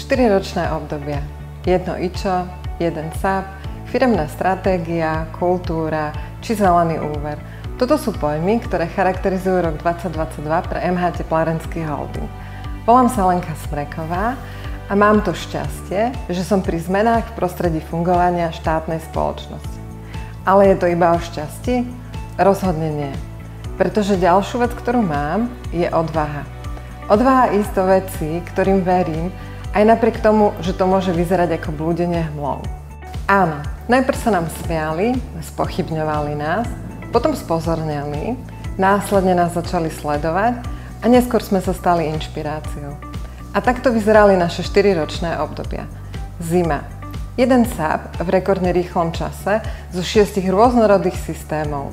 4-ročné obdobia. Jedno IČO, jeden SAP, firemná stratégia, kultúra či zelený úver. Toto sú pojmy, ktoré charakterizujú rok 2022 pre MH Teplárenský holding. Volám sa Lenka Smreková a mám to šťastie, že som pri zmenách v prostredí fungovania štátnej spoločnosti. Ale je to iba o šťastí? Rozhodne nie. Pretože ďalšiu vec, ktorú mám, je odvaha. Odvaha ísť do vecí, ktorým verím, aj napriek tomu, že to môže vyzerať ako blúdenie hmlou. Áno, najprv sa nám smiali, spochybňovali nás, potom spozornili, následne nás začali sledovať a neskôr sme sa stali inšpiráciou. A takto vyzerali naše 4-ročné obdobia. Zima. Jeden SAP v rekordne rýchlom čase zo 6 rôznorodých systémov.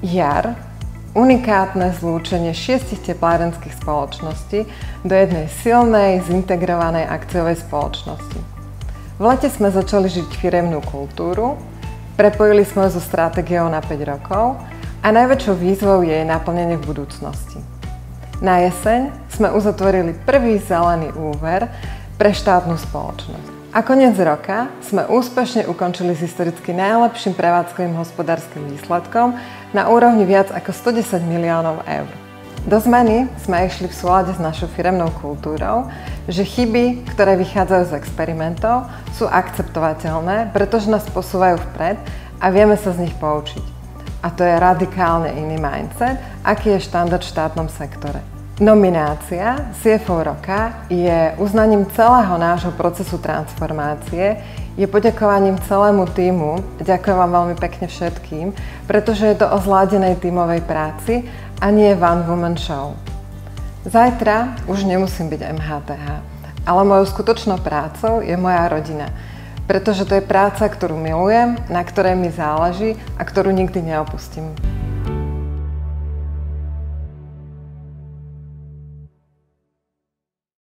Jar. Unikátne zlúčenie 6 teplárenských spoločností do jednej silnej, zintegrovanej akciovej spoločnosti. V lete sme začali žiť firemnú kultúru, prepojili sme ju so stratégiou na 5 rokov a najväčšou výzvou je jej naplnenie v budúcnosti. Na jeseň sme uzatvorili prvý zelený úver pre štátnu spoločnosť. A koniec roka sme úspešne ukončili s historicky najlepším prevádzkovým hospodárskym výsledkom na úrovni viac ako 110 miliónov eur. Do zmeny sme išli v súlade s našou firemnou kultúrou, že chyby, ktoré vychádzajú z experimentov, sú akceptovateľné, pretože nás posúvajú vpred a vieme sa z nich poučiť. A to je radikálne iný mindset, aký je štandard v štátnom sektore. Nominácia CFO roka je uznaním celého nášho procesu transformácie, je poďakovaním celému tímu, ďakujem vám veľmi pekne všetkým, pretože je to o zladenej tímovej práci a nie one-woman show. Zajtra už nemusím byť MHTH, ale mojou skutočnou prácou je moja rodina, pretože to je práca, ktorú milujem, na ktorej mi záleží a ktorú nikdy neopustím.